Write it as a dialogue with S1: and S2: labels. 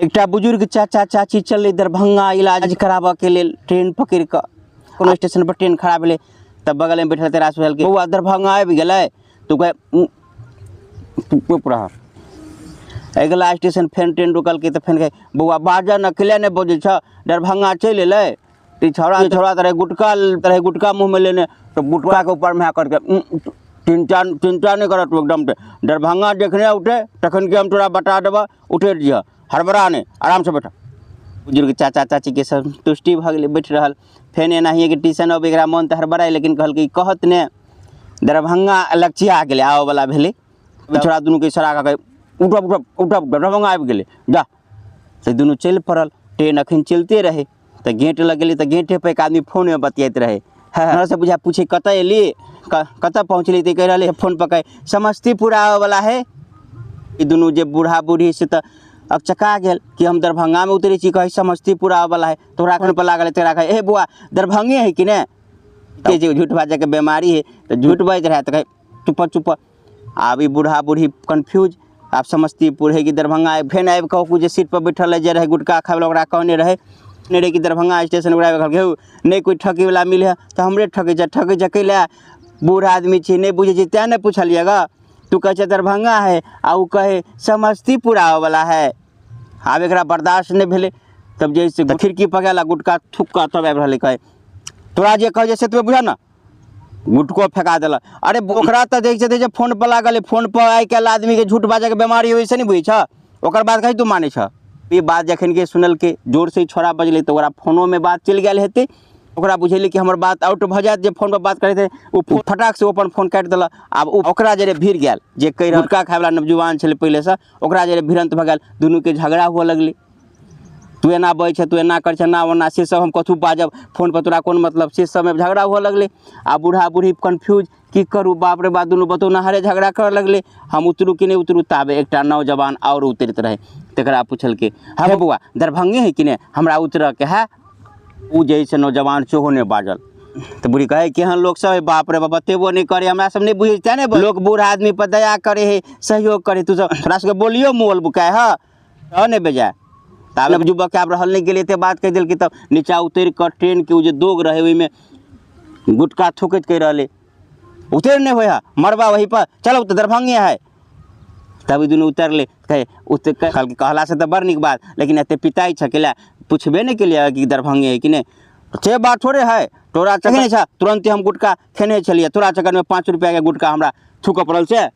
S1: एकटा बुजुर्ग चाचा चाची चल दरभंगा इलाज कराबऽ के लेल ट्रेन पकड़ कऽ कोनो स्टेशन पर ट्रेन खड़ा भेलै तब बगल में बैठल तेरा सोचल के बउआ दरभंगा आबि गेलै तो कहे चुप रह। अगला स्टेशन फेन ट्रेन रुकल के तो फेन कहे बउआ बाजा न किले नहीं बजे छ दरभंगा चल एलै। छौड़ा तरह गुटका मुँह में लेने तो गुटका के ऊपर में करके चिंता नहीं करत एकदम से दरभंगा देखने उठे तखन के हम तोरा बता देबऽ उठे दिह हड़बड़ा नहीं आराम से बैठा। बुजुर्ग चाचा चाची के संतुष्टि भ गई बैठ रहा फेन एनाहिए कि ट्यूशन अब एक मन तो हड़बड़ाई लेकिन कहल कि कहत ने दरभंगा लक्षिया गेले आवे वाला भेले छोड़ा दुनू के इशारा कह उठब उठब उठब दरभंगा आबि गेले जा से दुनू चल पड़ल। ट्रेन अखन चलते रहे तो गेट लग गई तो गेटे पर एक आदमी फोन में बतियात रहे हमरा से बुझा पूछे कत एली कत पहुँचली तो कह रहे फोन पर कहे समस्तीपुर आवे वाला है। ई दुनू जे बूढ़ा बूढ़ी से तो अकचका गेल कि हम दरभंगा में उतरे छी कहे समस्तीपुर आवे वाला है तोरा फोन पर लागल तेरा कहे ए बुआ दरभंगे है कि ने के झूठ बाजे के बीमारी है तो झूठ बाज रहा तो कहे चुप चुप। आब ई बूढ़ा बूढ़ी कन्फ्यूज आप समस्तीपुर है कि दरभंगा है फेन आबि कहू जे सीट पर बैठल जे रहे गुटका खाए वाला ओकरा कहने रहे नहीं रहे कि दरभंगा स्टेशन नहीं कोई ठके वाला मिले है तो हमरे ठके जके ला बूढ़ा आदमी छी नहीं बुझे छी तैं नहीं पूछलिएगा तू कहे दरभंगा है आ उ कहे समस्तीपुर आवे वाला है। आब एक बर्दाश्त नहीं भेले तब जैसे खिड़की पकड़ा गुटका थुक्का तब आबि रहा कहे तोरा जे कहे से तुम्हें बुझा ना गुटको फेंका दिल। अरे ओकरा तो देख फोन पर लागल फोन पर आई कल आदमी के झूठ बाजे के बीमारी हो से नहीं बुझे छ ओकर बात कहीं तू माने छ। ये बात जखन के सुनल के जोर से छोड़ा बजले तो ओकरा फोनो में बात चल गया हेतै ओकरा बुझेली कि हमर बात आउट भ जात जे फोन पर बात करे थे वो फटाक से अपन फोन काट दिल। आब ओकरा जे भीड़ गया जे कह गुटका खाए वाला नवजुवान छे पहले से ओकरा जे भिड़ंत भ गया दुनू के झगड़ा हुआ लगली तू एना बज छ तू एना कर छ ना ओना से सब हम कथू बाजब फोन पर तोरा कौन मतलब से सब में झगड़ा हुआ लगले। आ बूढ़ा बूढ़ी कन्फ्यूज की करूँ बाप रे बाप दुनू बतो नहारे झगड़ा कर लगले हम उतरू कि नहीं उतरू ताबे एकटा नौजवान और उतरत रहे तकरा पूछल के हाँ बउआ दरभंगे है कि नहीं हमरा उतर के है उ जैसे नौजवान सेहो नहीं बाजल तो बूढ़ी कहे केहन लोग सब बाप रे बाप बतेबो नहीं करे हमरा सब नहीं बुझे नहीं लोग बूढ़ा आदमी पर दया करे है सहयोग करे तू सब थोड़ा सा बोलियो मोल बुकाय है नहीं बेजाय तब युवक के आप रहल नहीं गेले ते बात कह दिल कि तब नीचा उतर कर ट्रेन के जो दोग रहे वही में गुटका थूकत कह रहे उतर नहीं हुआ मरबा वहीं पर चलो तो दरभंगे है तब दुनू उतरले कहे उतर कहला से तो बड़ निक बात लेकिन एते पिताई छकेला पूछबे नहीं के लिए कि दरभंगे है कि नहीं से बात थोड़े है तोरा चकने छ तुरंत हम गुटका खेने चलिए तोरा चक्कर में 5 रुपया के गुटका हमरा थूक पड़ल से।